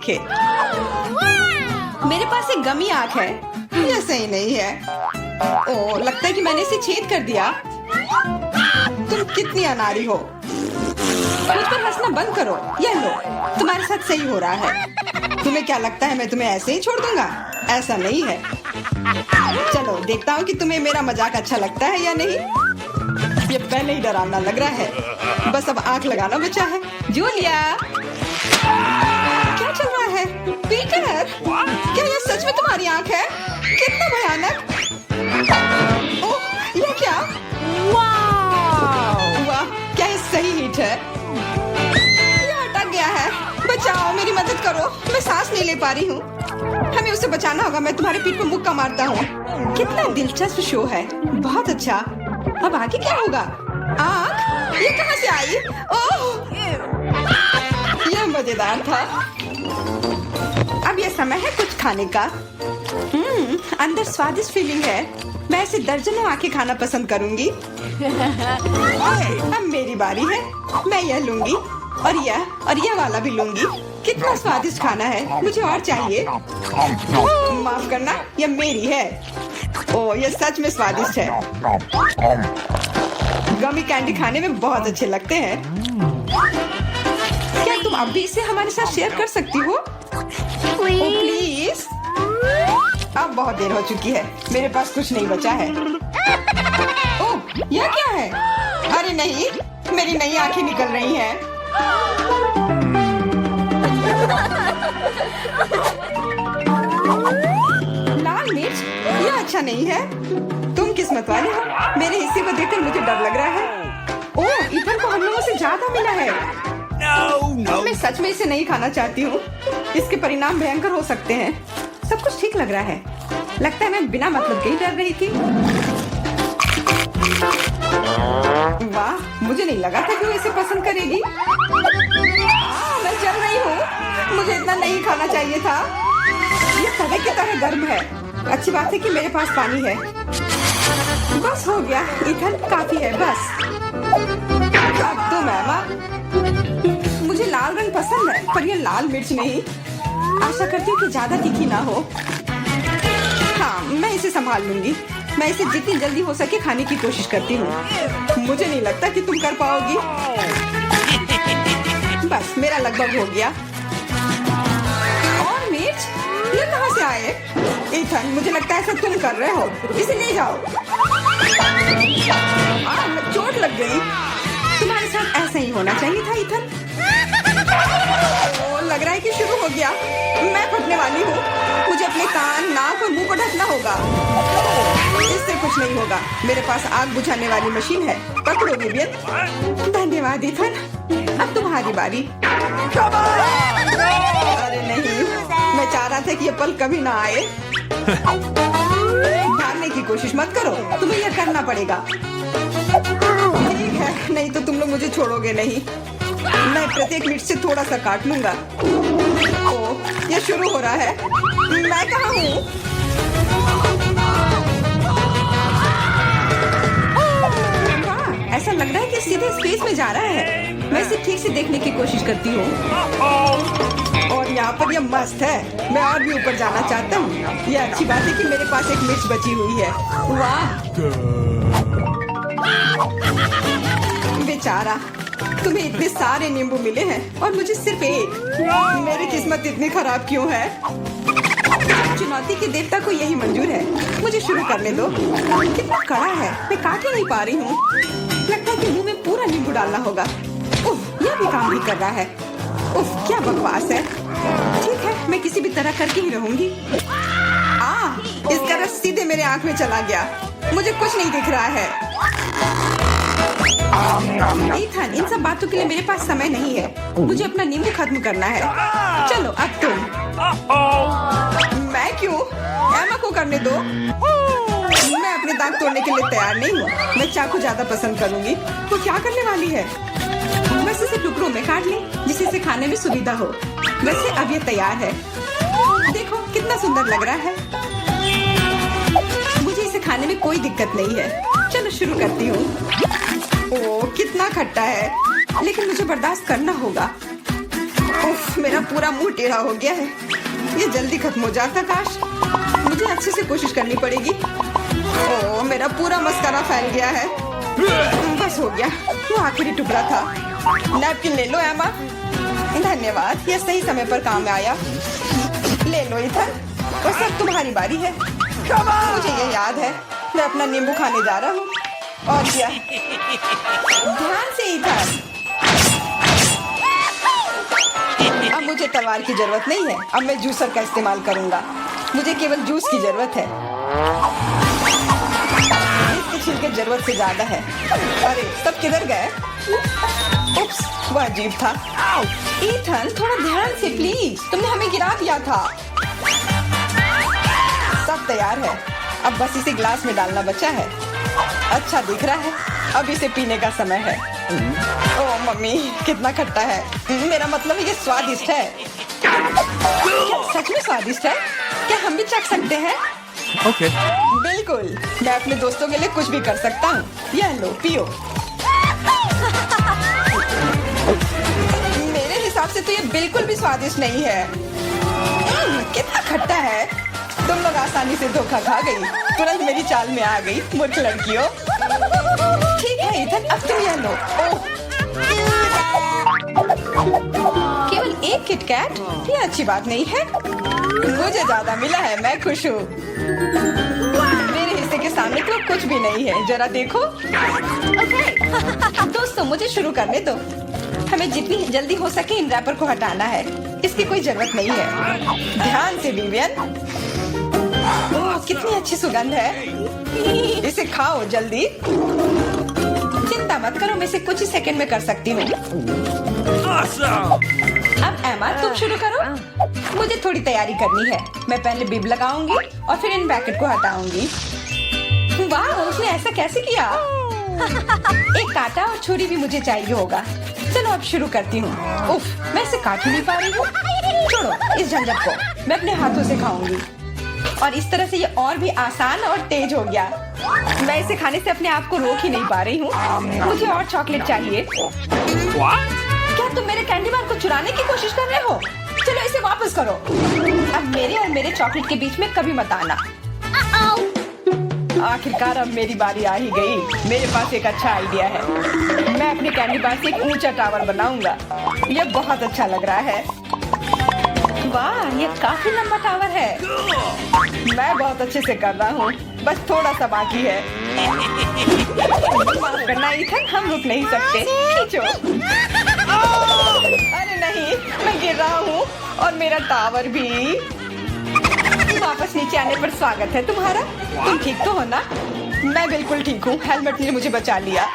देखे। मेरे पास एक गमी आंख है, यह सही नहीं है। ओह, लगता है कि मैंने इसे छेद कर दिया। तुम कितनी अनाड़ी हो। मुझ पर हंसना बंद करो। यह लो, तुम्हारे साथ सही हो रहा है। तुम्हें क्या लगता है मैं तुम्हें ऐसे ही छोड़ दूंगा? ऐसा नहीं है। चलो देखता हूँ कि तुम्हें मेरा मजाक अच्छा लगता है या नहीं। ये पहले ही डरावना लग रहा है। बस अब आंख लगाना बचा है। जूलिया, क्या चल रहा है? पीटर, क्या यह सच में तुम्हारी आंख है? कितना भयानक। ओह, यह क्या? वाह, क्या ये सही हिट है? यह अटक गया है। बचाओ, मेरी मदद करो, मैं सांस नहीं ले पा रही हूँ। हमें उसे बचाना होगा। मैं तुम्हारे पीठ पर मुक्का मारता हूँ। कितना दिलचस्प शो है। बहुत अच्छा। अब आगे क्या होगा? आँख? ये कहाँ से आई? ओह, यह मजेदार था। अब यह समय है कुछ खाने का। अंदर स्वादिष्ट फीलिंग है। मैं ऐसे दर्जनों आंखें खाना पसंद करूंगी। अब मेरी बारी है। मैं यह लूंगी और यह वाला भी लूंगी। कितना स्वादिष्ट खाना है। मुझे और चाहिए। माफ करना, यह मेरी है। ओह, यह सच में स्वादिष्ट है। गमी कैंडी खाने में बहुत अच्छे लगते हैं। क्या तुम अब भी इसे हमारे साथ शेयर कर सकती हो? प्लीज। अब बहुत देर हो चुकी है। मेरे पास कुछ नहीं बचा है। ओह, यह क्या है? अरे नहीं, मेरी नई आंखें निकल रही हैं। लाल मिर्च? यह अच्छा नहीं है। तुम किस्मत वाले हो। मेरे हिस्से को देखकर मुझे डर लग रहा है। ओह, इथन को हम लोगों से ज्यादा मिला है। मैं सच में इसे नहीं खाना चाहती हूँ। इसके परिणाम भयंकर हो सकते हैं। सब कुछ ठीक लग रहा है। लगता है मैं बिना मतलब के ही डर रही थी। वाह, मुझे नहीं लगा था कि वो इसे पसंद करेगी। मैं जल रही हूँ। मुझे इतना नहीं खाना चाहिए था। ये तवे की तरह गर्म है। अच्छी बात है कि मेरे पास पानी है। बस हो गया। इथन, काफी है। बस अब तो मैमा। मुझे लाल रंग पसंद है, पर यह लाल मिर्च नहीं। आशा करती हूँ कि ज्यादा तीखी ना हो। हाँ, मैं इसे संभाल लूंगी। मैं इसे जितनी जल्दी हो सके खाने की कोशिश करती हूँ। मुझे नहीं लगता कि तुम कर पाओगी। बस, मेरा लगभग हो गया। और मिर्च? ये कहाँ से आए? इथन, मुझे लगता है ऐसा तुम कर रहे हो। इसे ले जाओ। चोट लग गई। तुम्हारे साथ ऐसा ही होना चाहिए था इथन। लग रहा है कि शुरू हो गया। मैं फटने वाली हूँ। मुझे अपने कान, नाक और मुंह को ढकना होगा। इससे कुछ नहीं होगा। मेरे पास आग बुझाने वाली मशीन है। पकड़ो विवियन। धन्यवाद इथन। अब तुम्हारी बारी। अरे नहीं, मैं चाह रहा था कि ये पल कभी ना आए। भागने की कोशिश मत करो। तुम्हें यह करना पड़ेगा। ठीक है, नहीं तो तुम लोग मुझे छोड़ोगे नहीं। मैं प्रत्येक मिनट से थोड़ा सा काट लूंगा। ओह, यह शुरू हो रहा है। मैं कहाँ हूँ? हाँ, ऐसा लग रहा है कि सीधे स्पेस में जा रहा है। मैं इसे ठीक से देखने की कोशिश करती हूँ। और यहाँ पर यह मस्त है। मैं और भी ऊपर जाना चाहता हूँ। यह अच्छी बात है कि मेरे पास एक मिर्च बची हुई है। वाह, बेचारा, तुम्हें इतने सारे नींबू मिले हैं और मुझे सिर्फ एक। मेरी किस्मत इतनी खराब क्यों है? चुनौती के देवता को यही मंजूर है। मुझे शुरू करने दो। कितना कड़ा है, मैं काट ही नहीं पा रही हूँ। लगता है कि मुंह में पूरा नींबू डालना होगा। उफ, यह भी काम नहीं कर रहा है। उफ, क्या बकवास है। ठीक है, मैं किसी भी तरह करके ही रहूंगी। इसका रस सीधे मेरे आंख में चला गया। मुझे कुछ नहीं दिख रहा है। इथन, इन सब बातों के लिए मेरे पास समय नहीं है। मुझे अपना नींबू खत्म करना है। चलो अब तुम। मैं क्यों? एमा को करने दो। मैं अपने दांत तोड़ने के लिए तैयार नहीं हूँ। मैं चाकू ज्यादा पसंद करूंगी। वो क्या करने वाली है? बस इसे टुकड़ों में काट ले, जिससे इसे खाने में सुविधा हो। वैसे अब ये तैयार है। देखो कितना सुंदर लग रहा है। मुझे इसे खाने में कोई दिक्कत नहीं है। चलो शुरू करती हूँ। ओह, कितना खट्टा है, लेकिन मुझे बर्दाश्त करना होगा। उफ, मेरा पूरा मुंह टेढ़ा हो गया है। ये जल्दी खत्म हो जाता काश। मुझे अच्छे से कोशिश करनी पड़ेगी। ओह, मेरा पूरा मस्कारा फैल गया है। बस हो गया, वो आखिरी टुकड़ा था। नैपकिन ले लो एमा। धन्यवाद, ये सही समय पर काम में आया। ले लो इथन, और सब तुम्हारी बारी है। मुझे ये याद है, मैं अपना नींबू खाने जा रहा हूँ। और क्या, ध्यान से इथन। अब मुझे तलवार की जरूरत नहीं है, अब मैं जूसर का इस्तेमाल करूंगा। मुझे केवल जूस की जरूरत है। इसके छिलके जरूरत से ज्यादा है। अरे सब किधर गए? उप्स, वह अजीब था। ईथन, थोड़ा ध्यान से प्लीज, तुमने हमें गिरा दिया था। सब तैयार है, अब बस इसे ग्लास में डालना बचा है। अच्छा दिख रहा है, अब इसे पीने का समय है। ओह मम्मी, कितना खट्टा है। मेरा मतलब ये स्वादिष्ट है। क्या सच में स्वादिष्ट है? क्या हम भी चख सकते हैं? Okay. बिल्कुल, मैं अपने दोस्तों के लिए कुछ भी कर सकता हूँ। यह लो, पियो। मेरे हिसाब से तो ये बिल्कुल भी स्वादिष्ट नहीं है। कितना खट्टा है। तुम लोग आसानी से धोखा खा गई, तुरंत मेरी चाल में आ गई, मूर्ख लड़कियों। ठीक है इथन, अब तुम यह लो। ओह, केवल एक किटकैट? ये अच्छी बात नहीं है। मुझे ज्यादा मिला है, मैं खुश हूँ। मेरे हिस्से के सामने तो कुछ भी नहीं है, जरा देखो। दोस्तों, मुझे शुरू करने दो। हमें जितनी जल्दी हो सके इन रैपर को हटाना है। इसकी कोई जरूरत नहीं है। ध्यान से विवियन। ओह, कितनी अच्छी सुगंध है। इसे खाओ जल्दी। चिंता मत करो, मैं इसे कुछ ही सेकंड में कर सकती हूँ। अब एमा, तुम शुरू करो। मुझे थोड़ी तैयारी करनी है। मैं पहले बिब लगाऊंगी और फिर इन ब्रैकेट को हटाऊंगी। वाह, उसने ऐसा कैसे किया? एक कांटा और छुरी भी मुझे चाहिए होगा। चलो अब शुरू करती हूँ। उफ, मैं इसे काट ही नहीं पा रही हूँ। छोड़ो इस झंझट को, मैं अपने हाथों से खाऊंगी। और इस तरह से ये और भी आसान और तेज हो गया। मैं इसे खाने से अपने आप को रोक ही नहीं पा रही हूँ। मुझे और चॉकलेट चाहिए। क्या तुम मेरे कैंडी बार को चुराने की कोशिश कर रहे हो? चलो इसे वापस करो। अब मेरे और मेरे चॉकलेट के बीच में कभी मत आना। आखिरकार अब मेरी बारी आ ही गई। मेरे पास एक अच्छा आइडिया है। मैं अपने कैंडी बार से एक ऊंचा टावर बनाऊंगा। यह बहुत अच्छा लग रहा है। वाह, ये काफी लंबा टावर है। मैं बहुत अच्छे से कर रहा हूँ, बस थोड़ा सा बाकी है। माफ करना इथन, हम रुक नहीं सकते। खींचो। अरे नहीं, मैं गिर रहा हूँ और मेरा टावर भी। वापस नीचे आने पर स्वागत है तुम्हारा। तुम ठीक तो हो ना? मैं बिल्कुल ठीक हूँ, हेलमेट ने मुझे बचा लिया।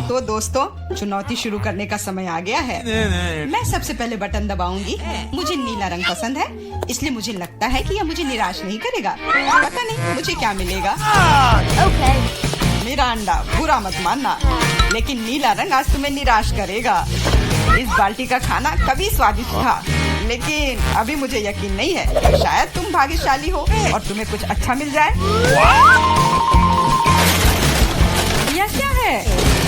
तो दोस्तों, चुनौती शुरू करने का समय आ गया है। मैं सबसे पहले बटन दबाऊंगी। मुझे नीला रंग पसंद है, इसलिए मुझे लगता है कि यह मुझे निराश नहीं करेगा। पता नहीं मुझे क्या मिलेगा। मेरा अंडा, बुरा मत मानना, लेकिन नीला रंग आज तुम्हें निराश करेगा। इस बाल्टी का खाना कभी स्वादिष्ट था, लेकिन अभी मुझे यकीन नहीं है। शायद तुम भाग्यशाली हो और तुम्हें कुछ अच्छा मिल जाए। यह क्या है?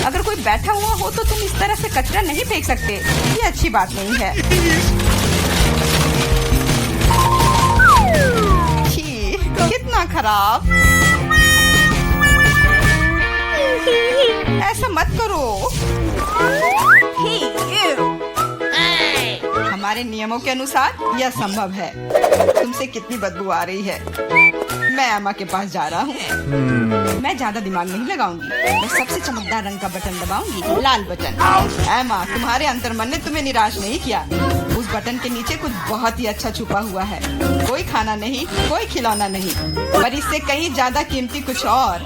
अगर कोई बैठा हुआ हो तो तुम इस तरह से कचरा नहीं फेंक सकते। ये अच्छी बात नहीं है। छी, कितना खराब। ऐसा मत करो। हमारे नियमों के अनुसार यह संभव है। तुमसे कितनी बदबू आ रही है। मैं एमा के पास जा रहा हूँ। मैं ज्यादा दिमाग नहीं लगाऊंगी। मैं सबसे चमकदार रंग का बटन दबाऊंगी, लाल बटन। एमा, तुम्हारे अंतर्मन ने तुम्हें निराश नहीं किया। उस बटन के नीचे कुछ बहुत ही अच्छा छुपा हुआ है। कोई खाना नहीं, कोई खिलौना नहीं, पर इससे कहीं ज्यादा कीमती कुछ और।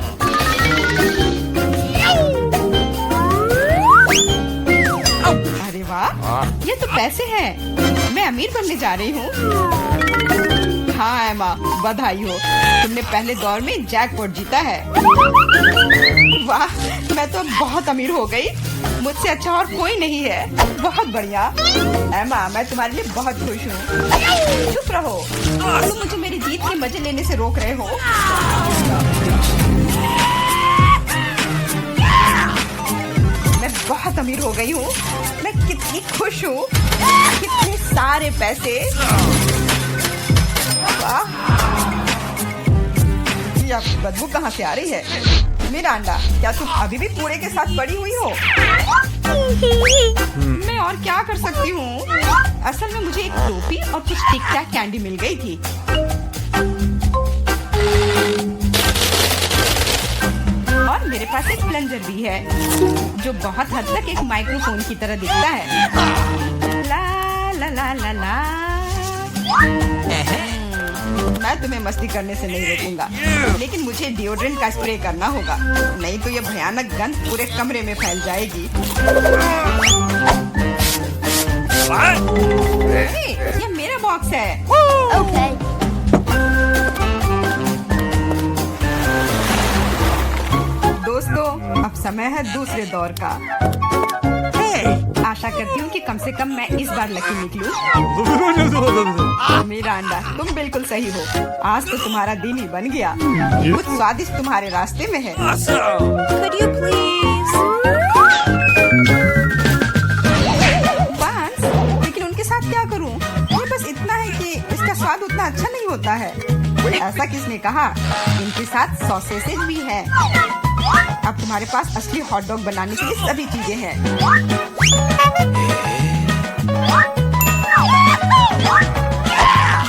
अरे वाह, ये तो पैसे हैं। मैं अमीर बनने जा रही हूँ। हाँ एमा, बधाई हो, तुमने पहले दौर में जैकपॉट जीता है। वाह, मैं तो बहुत अमीर हो गई। मुझसे अच्छा और कोई नहीं है। बहुत बढ़िया एमा, मैं तुम्हारे लिए बहुत खुश हूँ। चुप रहो, तुम मुझे मेरी जीत के मजे लेने से रोक रहे हो। मैं बहुत अमीर हो गई हूँ। मैं कितनी खुश हूँ। कितने सारे पैसे। वाह, यह बदबू कहाँ से आ रही है? मिरांडा, क्या तुम अभी भी कूड़े के साथ पड़ी हुई हो? मैं और क्या कर सकती हूँ? असल में मुझे एक टोपी और कुछ टिक टैक कैंडी मिल गई थी। और मेरे पास एक प्लंजर भी है जो बहुत हद तक एक माइक्रोफोन की तरह दिखता है। ला ला ला ला ला। मैं तुम्हें मस्ती करने से नहीं रोकूंगा, लेकिन मुझे डिओड्रेंट का स्प्रे करना होगा, नहीं तो ये भयानक गंध पूरे कमरे में फैल जाएगी। ये मेरा बॉक्स है। Okay. दोस्तों, अब समय है दूसरे दौर का। आशा करती हूँ कि कम से कम मैं इस बार लकी निकलूं। मिरांडा, तुम बिल्कुल सही हो। आज तो तुम्हारा दिन ही बन गया। कुछ स्वादिष्ट तुम्हारे रास्ते में है। Could you please? बांस, लेकिन उनके साथ क्या करूँ? ये बस इतना है कि इसका स्वाद उतना अच्छा नहीं होता है। ऐसा किसने कहा? इनके साथ सॉसेसेज भी है। अब तुम्हारे पास असली हॉट डॉग बनाने के लिए सभी चीजें हैं।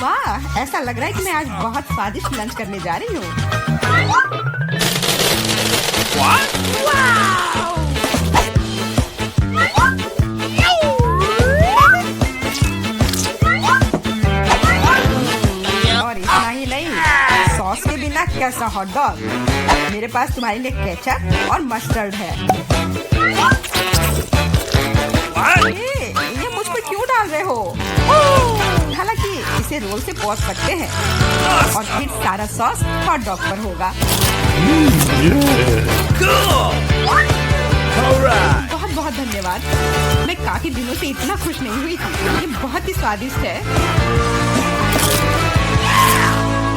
वाह, ऐसा लग रहा है कि मैं आज बहुत स्वादिष्ट लंच करने जा रही हूँ। और इतना ही नहीं, सॉस के बिना कैसा हॉट डॉग? मेरे पास तुम्हारे लिए केचप और मस्टर्ड है। ये मुझ पर क्यों डाल रहे हो? हालांकि इसे रोल से पोंछ सकते हैं और फिर सारा सॉस हॉट डॉग पर होगा। बहुत बहुत धन्यवाद। मैं काफी दिनों से इतना खुश नहीं हुई थी। ये बहुत ही स्वादिष्ट है।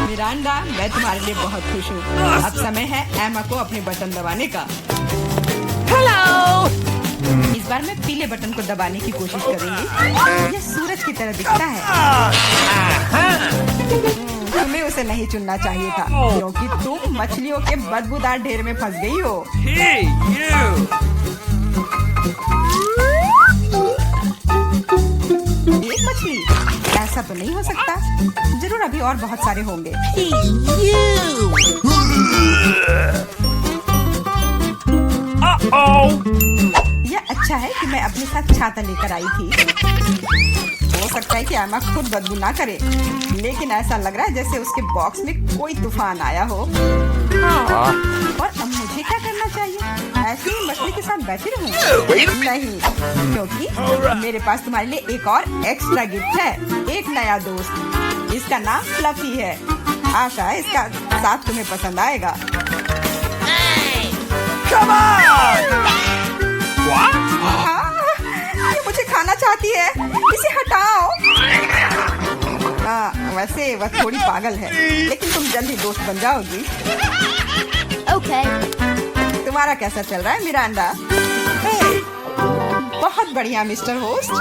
मिरांडा, मैं तुम्हारे लिए बहुत खुश हूँ। अब समय है एमा को अपने बटन दबाने का। Hello. इस बार मैं पीले बटन को दबाने की कोशिश करूंगी। यह सूरज की तरह दिखता है। तुम्हें उसे नहीं चुनना चाहिए था, क्योंकि तुम मछलियों के बदबूदार ढेर में फंस गई हो। एक मछली? ऐसा तो नहीं हो सकता। जरूर अभी और बहुत सारे होंगे। यह अच्छा है कि मैं अपने साथ छाता लेकर आई थी। हो सकता है कि एमा खुद बदबू ना करे, लेकिन ऐसा लग रहा है जैसे उसके बॉक्स में कोई तूफान आया हो। और अब मुझे क्या करना चाहिए? ऐसे ही मछली के साथ बैठी रहूं? नहीं, क्योंकि मेरे पास तुम्हारे लिए एक और एक्स्ट्रा गिफ्ट है। एक नया दोस्त। इसका नाम फ्लफी है। आशा है इसका साथ तुम्हें पसंद आएगा। ये मुझे खाना चाहती है। इसे हटाओ। वैसे वह थोड़ी पागल है, लेकिन तुम जल्दी दोस्त बन जाओगी। Okay. तुम्हारा कैसा चल रहा है मिरांडा? बहुत बढ़िया मिस्टर होस्ट।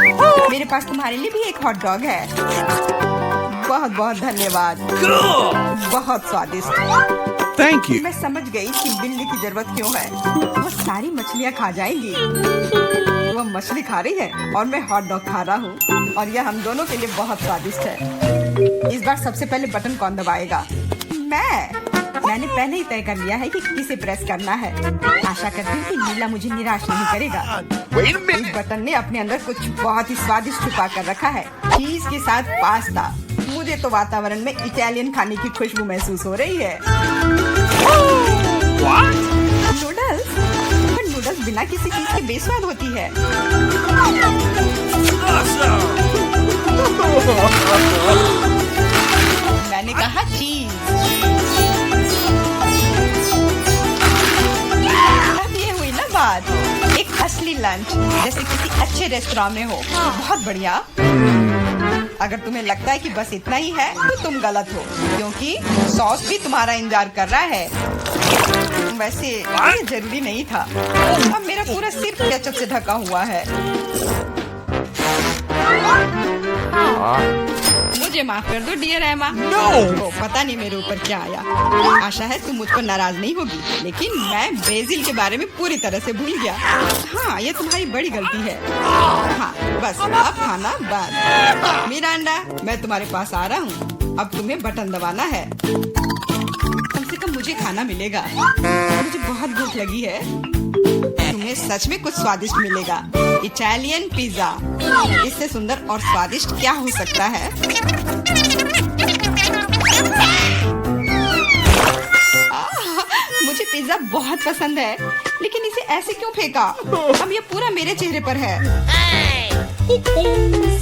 मेरे पास तुम्हारे लिए भी एक हॉट डॉग है। बहुत बहुत धन्यवाद। बहुत स्वादिष्ट। Thank you. मैं समझ गई कि बिल्ली की जरूरत क्यों है। वो सारी मछलियाँ खा जाएंगी। वो मछली खा रही है और मैं हॉट डॉग खा रहा हूँ, और यह हम दोनों के लिए बहुत स्वादिष्ट है। इस बार सबसे पहले बटन कौन दबाएगा? मैंने पहले ही तय कर लिया है कि किसे प्रेस करना है। आशा करती हूँ कि नीला मुझे निराश नहीं करेगा। इस बटन ने अपने अंदर कुछ बहुत ही स्वादिष्ट छुपा कर रखा है। चीज के साथ पास्ता। मुझे तो वातावरण में इटालियन खाने की खुशबू महसूस हो रही है। नूडल्स? पर नूडल्स बिना किसी चीज के बेस्वाद होती है। मैंने कहा चीज। अब ये हुई ना बात। एक असली लंच जैसे किसी अच्छे रेस्टोरेंट में हो। बहुत बढ़िया। अगर तुम्हें लगता है कि बस इतना ही है तो तुम गलत हो, क्योंकि सॉस भी तुम्हारा इंतजार कर रहा है। वैसे ये जरूरी नहीं था। अब मेरा पूरा सिर केचप से ढका हुआ है। मुझे माफ कर दो डियर एमा। तो पता नहीं मेरे ऊपर क्या आया। आशा है तुम मुझ पर नाराज नहीं होगी, लेकिन मैं ब्राजील के बारे में पूरी तरह से भूल गया। हाँ, ये तुम्हारी बड़ी गलती है। हाँ, बस अब खाना बंद। मिरांडा, मैं तुम्हारे पास आ रहा हूँ। अब तुम्हें बटन दबाना है। कम से कम मुझे खाना मिलेगा। मुझे बहुत भूख लगी है। तुम्हें सच में कुछ स्वादिष्ट मिलेगा। इटालियन पिज्जा, इससे सुंदर और स्वादिष्ट क्या हो सकता है? मुझे पिज्जा बहुत पसंद है, लेकिन इसे ऐसे क्यों फेंका? अब ये पूरा मेरे चेहरे पर है।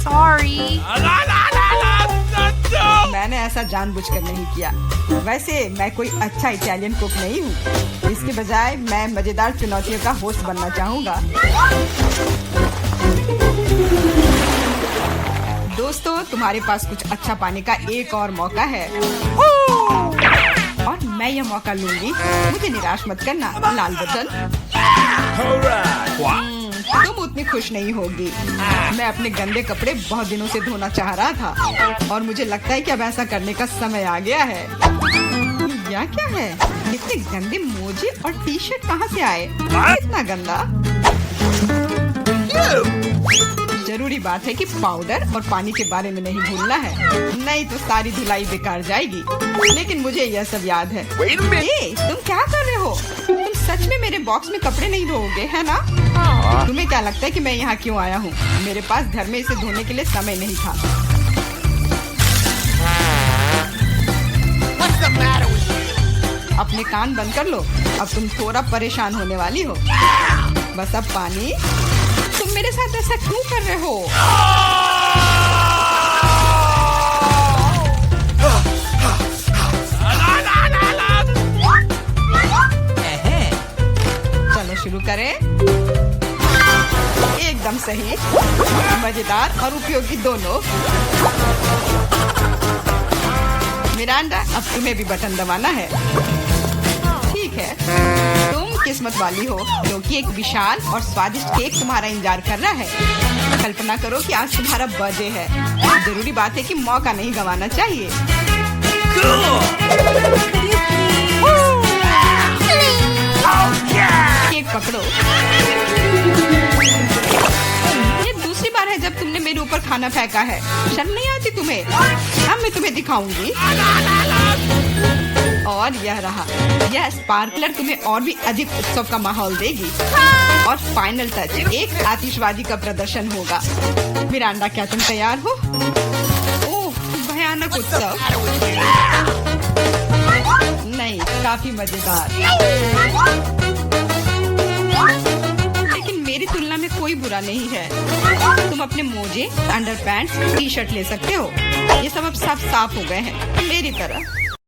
Sorry. मैंने ऐसा जानबूझकर नहीं किया। वैसे मैं कोई अच्छा इटालियन कुक नहीं हूँ। इसके बजाय मैं मजेदार चुनौतियों का होस्ट बनना चाहूँगा। दोस्तों, तुम्हारे पास कुछ अच्छा पाने का एक और मौका है और मैं यह मौका लूंगी। मुझे निराश मत करना। लाल बटन। तुम उतनी खुश नहीं होगी। मैं अपने गंदे कपड़े बहुत दिनों से धोना चाह रहा था और मुझे लगता है कि अब ऐसा करने का समय आ गया है। यह क्या है? इतने गंदे मोजे और टी शर्ट कहाँ से आए? इतना गंदा। जरूरी बात है कि पाउडर और पानी के बारे में नहीं भूलना है, नहीं तो सारी धुलाई बेकार जाएगी। लेकिन मुझे यह सब याद है। तुम क्या कर रहे हो? तुम सच में मेरे बॉक्स में कपड़े नहीं धोओगे, है ना? तुम्हें क्या लगता है कि मैं यहाँ क्यों आया हूँ? मेरे पास घर में इसे धोने के लिए समय नहीं था। अपने कान बंद कर लो। अब तुम थोड़ा परेशान होने वाली हो। बस अब पानी। तुम मेरे साथ ऐसा क्यों कर रहे हो? चलो शुरू करें। एकदम सही, मजेदार और उपयोगी दोनों। मिरांडा, अब तुम्हें भी बटन दबाना है। ठीक है, तुम किस्मत वाली हो क्योंकि एक विशाल और स्वादिष्ट केक तुम्हारा इंतजार कर रहा है। कल्पना करो कि आज तुम्हारा बर्थडे है। जरूरी बात है कि मौका नहीं गंवाना चाहिए। केक पकड़ो। ये दूसरी बार है जब तुमने मेरे ऊपर खाना फेंका है। शर्म नहीं आती तुम्हें? अब मैं तुम्हें दिखाऊंगी। और यह रहा। यह स्पार्कलर तुम्हें और भी अधिक उत्सव का माहौल देगी। और फाइनल टच, एक आतिशबाजी का प्रदर्शन होगा। मिरांडा, क्या तुम तैयार हो? ओह, भयानक उत्सव। नहीं, काफी मजेदार। लेकिन मेरी तुलना में कोई बुरा नहीं है। तुम अपने मोजे, अंडरपैंट्स, टी शर्ट ले सकते हो। ये सब अब सब साफ हो गए हैं, मेरी तरह।